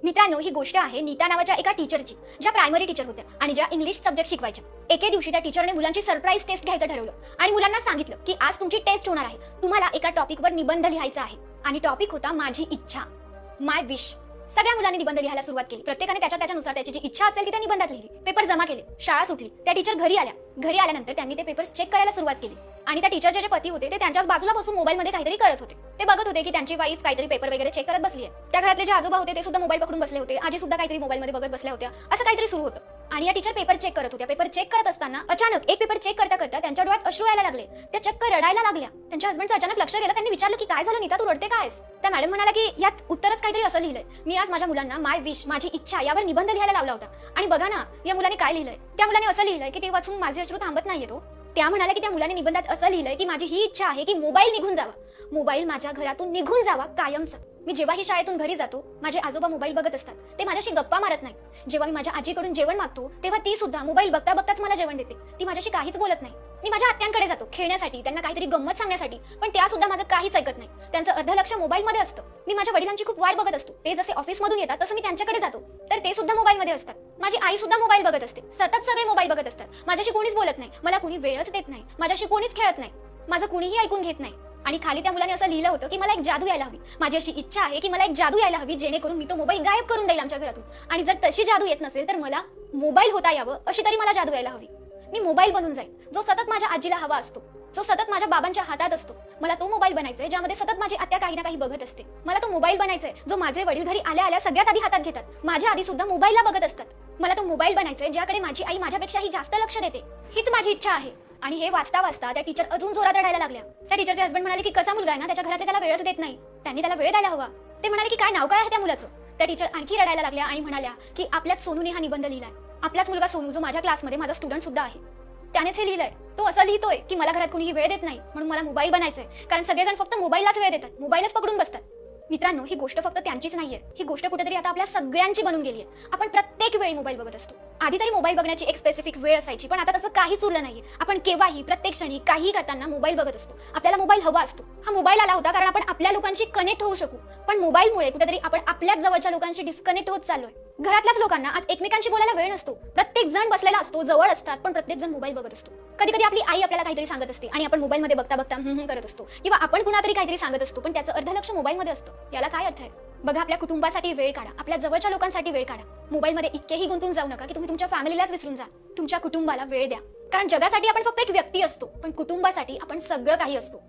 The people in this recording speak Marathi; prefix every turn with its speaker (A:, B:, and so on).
A: मित्रांनो, ही गोष्ट आहे नीता नावाच्या एका टीचरची, ज्या प्रायमरी टीचर होत्या आणि ज्या इंग्लिश सब्जेक्ट शिकवायच्या. एके दिवशी त्या टीचरने मुलांची सरप्राईज टेस्ट घ्यायचं ठरवलं आणि मुलांना सांगितलं की आज तुमची टेस्ट होणार आहे. तुम्हाला एका टॉपिकवर निबंध लिहायचा आहे आणि टॉपिक होता माझी इच्छा, माय विश. सगळ्या मुलांनी निबंध लिहायला सुरुवात केली. प्रत्येकाने त्याच्यानुसार त्याची जी इच्छा असेल ती त्या निबंधात लिहिली. पेपर जमा केले. शाळा सुटली. त्या टीचर घरी आल्यानंतर त्यांनी ते पेपर्स चेक करायला सुरुवात केली आणि त्या टीचरचे जे पती होते ते त्यांच्याच बाजूला बसून मोबाईलमध्ये काहीतरी करत होते. ते बघत होते की त्यांची वाईफ काहीतरी पेपर वगैरे चेक करत बसली आहे. त्या घरातले जे आजोबा होते ते सुद्धा मोबाईल पकडून बसले होते. आजी सुद्धा काहीतरी मोबाईलमध्ये बघत बसल्या होत्या. असं काहीतरी सुरू होतं आणि या टीचर पेपर चेक करत होत्या. पेपर चेक करत असताना अचानक एक पेपर चेक करता त्यांच्या डोळ्यात अश्रू यायला लागले. त्या चक्क रडायला लागल्या. त्यांच्या हसबंडचं अचानक लक्ष गेलं. त्यांनी विचारलं की काय झालं नीता, तू रडते कायस? त्या मॅडम म्हणाल्या की यात उत्तरच काहीतरी असं लिहिलंय, मी आज माझ्या मुलांना माय विश, माझी इच्छा यावर निबंध लिहायला लावला होता आणि बघा ना या मुलाने काय लिहिलंय. त्या मुलाने असं लिहिलंय की ते वाचून माझे अश्रू थांबत नाहीये. तो त्या म्हणाल्या की त्या मुलाने निबंधात असं लिहिलंय की माझी ही इच्छा आहे की मोबाईल निघून जावा, मोबाईल माझ्या घरातून निघून जावा कायमचा. मी जेव्हाही शाळेतून घरी जातो माझे आजोबा मोबाईल बघत असतात. ते माझ्याशी गप्पा मारत नाही. जेव्हा मी माझ्या आजीकडून जेवण मागतो तेव्हा ती सुद्धा मोबाईल बघताच मला जेवण देते. ती माझ्याशी काहीच बोलत नाही. मी माझ्या आत्यांकडे जातो खेळण्यासाठी, त्यांना काहीतरी गंमत सांगण्यासाठी, पण त्या सुद्धा माझं काहीच ऐकत नाही. त्यांचं अर्ध लक्ष मोबाईलमध्ये असतं. मी माझ्या वडिलांची खूप वाट बघत असतो. ते जसे ऑफिसमधून येतात तसं मी त्यांच्याकडे जातो तर ते सुद्धा मोबाईलमध्ये असतात. माझी आई सुद्धा मोबाईल बघत असते. सतत सगळे मोबाईल बघत असतात. माझ्याशी कोणीच बोलत नाही. मला कोणी वेळच देत नाही. माझ्याशी कोणीच खेळत नाही. माझं कोणीही ऐकून घेत नाही. आणि खाली त्या मुलाने असं लिहिलं होतं की मला एक जादू यायला हवी. माझी अशी इच्छा आहे की मला एक जादू यायला हवी जेणेकरून मी तो मोबाईल गायब करून देईल आमच्या घरातून. आणि जर तशी जादू येत नसेल तर मला मोबाईल होता यावं अशी तरी मला जादू यायला हवी. मी मोबाईल बनून जाईल जो सतत माझ्या आजीला हवा असतो, जो सतत माझ्या बाबांच्या हातात असतो. मला तो मोबाईल बनायचाय ज्यामध्ये सतत माझी आत्या काही ना काही बघत असते. मला तो मोबाईल बनायचाय जो माझे वडील घरी आल्या सगळ्यात आधी हातात घेतात. माझ्या आधी सुद्धा मोबाईलला बघत असतात. मला तो मोबाईल बनायचाय ज्याकडे माझी आई माझ्यापेक्षाही जास्त लक्ष देते. हीच माझी इच्छा आहे. आणि हे वाचता त्या टीचर अजून जोरात रडायला लागल्या. त्या टीचरचे हसबंड म्हणाले की कसा मुलगा आहे ना, त्याच्या घरात त्याला वेळच देत नाही, त्यांनी त्याला वेळ द्यायला हवा. ते म्हणाले की काय नाव काय आहे त्या मुलाचं? त्या टीचर आणखी रडायला लागल्या आणि म्हणाल्या की आपल्याच सोनूने हा निबंध लिहिलाय. आपलाच मुलगा सोनू जो माझ्या क्लासमध्ये माझा स्टुडंट सुद्धा आहे, त्यानेच हे लिहिलंय. तो असं लिहितोय की मला घरात कोणीही वेळ देत नाही म्हणून मला मोबाईल बनायचंय, कारण सगळेजण फक्त मोबाईललाच वेळ देतात, मोबाईलच पकडून बसतात. मित्रांनो, ही गोष्ट फक्त त्यांचीच नाहीये. ही गोष्ट कुठेतरी आता आपल्या सगळ्यांची बनून गेली आहे. आपण प्रत्येक वेळी मोबाईल बघत असतो. आधी तरी मोबाईल बघण्याची एक स्पेसिफिक वेळ असायची, पण आता तसं काहीच उरलं नाहीये. आपण केव्हाही प्रत्येक क्षणी काही करताना मोबाईल बघत असतो. आपल्याला मोबाईल हवा असतो. हा मोबाईल आला होता कारण आपण आपल्या लोकांशी कनेक्ट होऊ शकू, पण मोबाईलमुळे कुठेतरी आपण आपल्याच जवळच्या लोकांशी डिस्कनेक्ट होत चाललोय. घरातल्याच लोकांना आज एकमेकांशी बोलायला वेळ नसतो. प्रत्येक जण बसलेला असतो, जवळ असतात, पण प्रत्येक जण मोबाईल बघत असतो. कधी कधी आपली आई आपल्याला काहीतरी सांगत असते आणि आपण मोबाईलमध्ये बघता करत असतो, किंवा आपण कुणातरी काहीतरी सांगत असतो पण त्याचं अर्ध लक्ष मोबाईलमध्ये असतं. याला काय अर्थ आहे? बघा, आपल्या कुटुंबासाठी वेळ काढा, आपल्या जवळच्या लोकांसाठी वेळ काढा. मोबाईलमध्ये इतकेही गुंतून जाऊ नका की तुम्ही तुमच्या फॅमिलीलाच विसरून जा. तुमच्या कुटुंबाला वेळ द्या, कारण जगासाठी आपण फक्त एक व्यक्ती असतो, पण कुटुंबासाठी आपण सगळं काही असतो.